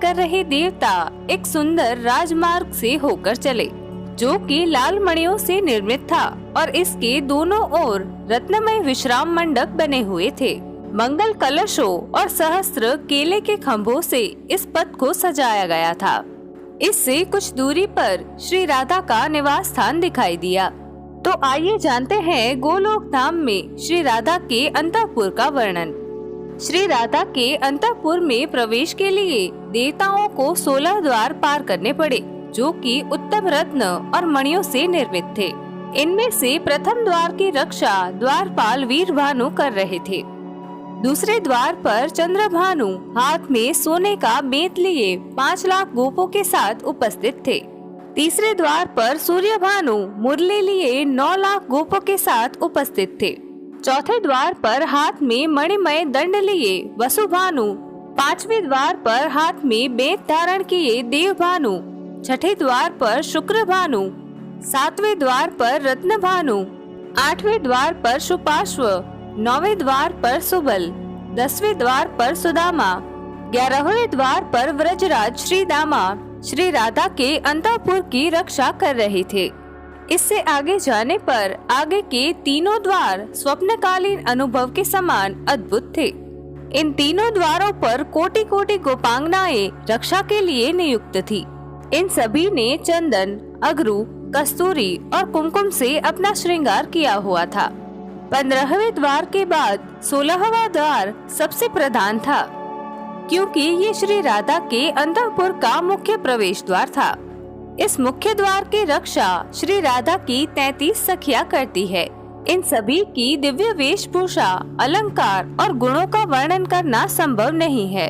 कर रहे देवता एक सुंदर राजमार्ग से होकर चले, जो कि लाल मणियों से निर्मित था और इसके दोनों ओर रत्नमय विश्राम मंडप बने हुए थे। मंगल कलशों और सहस्त्र केले के खंभों से इस पथ को सजाया गया था। इससे कुछ दूरी पर श्री राधा का निवास स्थान दिखाई दिया। तो आइए जानते हैं गोलोक धाम में श्री राधा के अंतःपुर का वर्णन। श्री राधा के अंतःपुर में प्रवेश के लिए देवताओं को 16 द्वार पार करने पड़े, जो कि उत्तम रत्न और मणियों से निर्मित थे। इनमें से प्रथम द्वार की रक्षा द्वारपाल वीरभानु कर रहे थे। दूसरे द्वार पर चंद्रभानु हाथ में सोने का बेंत लिए 5 लाख गोपों के साथ उपस्थित थे। तीसरे द्वार पर सूर्यभानु मुरली लिए 9 लाख गोपों के साथ उपस्थित थे। चौथे द्वार पर हाथ में मणिमय दंड लिए वसुभानु, 5वें द्वार पर हाथ में बेंत धारण किए देवभानु, छठे द्वार पर शुक्रभानु, 7वें द्वार पर रत्नभानु, 8वें द्वार पर सुपार्श्व, 9वें द्वार पर सुबल, 10वें द्वार पर सुदामा, 11वें द्वार पर व्रजराज श्री दामा श्री राधा के अंतःपुर की रक्षा कर रहे थे। इससे आगे जाने पर आगे के तीनों द्वार स्वप्नकालीन अनुभव के समान अद्भुत थे। इन तीनों द्वारों पर कोटि कोटि गोपांगनाएं रक्षा के लिए नियुक्त थी। इन सभी ने चंदन, अगरू, कस्तूरी और कुमकुम से अपना श्रृंगार किया हुआ था। 15वें द्वार के बाद 16वां द्वार सबसे प्रधान था, क्योंकि ये श्री राधा के अंतःपुर का मुख्य प्रवेश द्वार था। इस मुख्य द्वार की रक्षा श्री राधा की 33 सखियां करती है। इन सभी की दिव्य वेशभूषा, अलंकार और गुणों का वर्णन करना संभव नहीं है।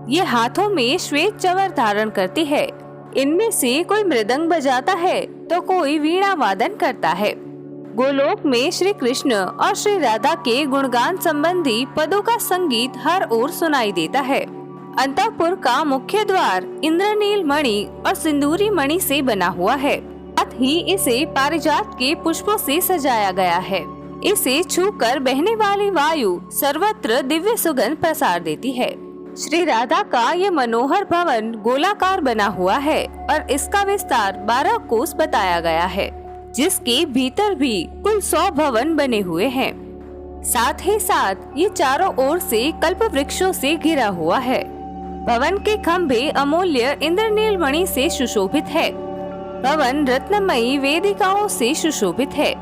ये हाथों में श्वेत चंवर धारण करती है। इनमें से कोई मृदंग बजाता है तो कोई वीणा वादन करता है। गोलोक में श्री कृष्ण और श्री राधा के गुणगान संबंधी पदों का संगीत हर ओर सुनाई देता है। अंतःपुर का मुख्य द्वार इंद्रनील मणि और सिंदूरी मणि से बना हुआ है। साथ ही इसे पारिजात के पुष्पों से सजाया गया है। इसे छूकर बहने वाली वायु सर्वत्र दिव्य सुगंध प्रसार देती है। श्री राधा का ये मनोहर भवन गोलाकार बना हुआ है और इसका विस्तार 12 कोस बताया गया है, जिसके भीतर भी कुल 100 भवन बने हुए हैं। साथ ही साथ ये चारों ओर से कल्प वृक्षों से घिरा हुआ है। भवन के खंभे अमूल्य इंद्रनील मणि से सुशोभित है। भवन रत्नमयी वेदिकाओं से सुशोभित है।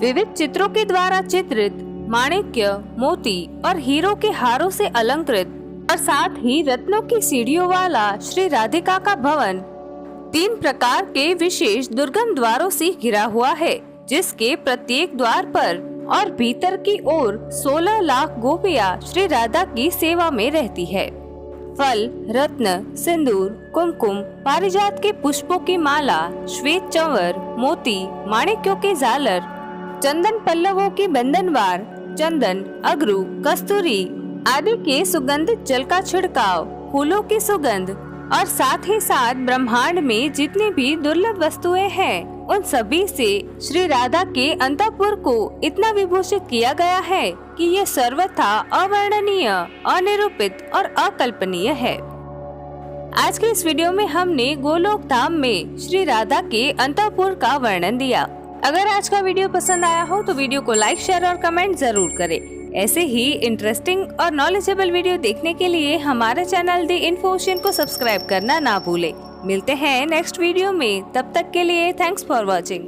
विविध चित्रों के द्वारा चित्रित माणिक्य, मोती और हीरो के हारों से अलंकृत और साथ ही रत्नों की सीढ़ियों वाला श्री राधिका का भवन 3 प्रकार के विशेष दुर्गम द्वारों से घिरा हुआ है, जिसके प्रत्येक द्वार पर और भीतर की ओर 16 लाख गोपियां श्री राधा की सेवा में रहती है। फल, रत्न, सिंदूर, कुमकुम, पारिजात के पुष्पों की माला, श्वेत चंवर, मोती, माणिक्यों के झालर, चंदन पल्लवों की बंधनवार, चंदन, अगरू, कस्तूरी आदि के सुगंधित जल का छिड़काव, फूलों की सुगंध और साथ ही साथ ब्रह्मांड में जितनी भी दुर्लभ वस्तुएं हैं, उन सभी से श्री राधा के अंतःपुर को इतना विभूषित किया गया है कि ये सर्वथा अवर्णनीय, अनिरूपित और अकल्पनीय है। आज के इस वीडियो में हमने गोलोक धाम में श्री राधा के अंतःपुर का वर्णन दिया। अगर आज का वीडियो पसंद आया हो तो वीडियो को लाइक, शेयर और कमेंट जरूर करें। ऐसे ही इंटरेस्टिंग और नॉलेजेबल वीडियो देखने के लिए हमारे चैनल दी इन्फो ओशियन को सब्सक्राइब करना ना भूलें। मिलते हैं नेक्स्ट वीडियो में, तब तक के लिए थैंक्स फॉर वॉचिंग।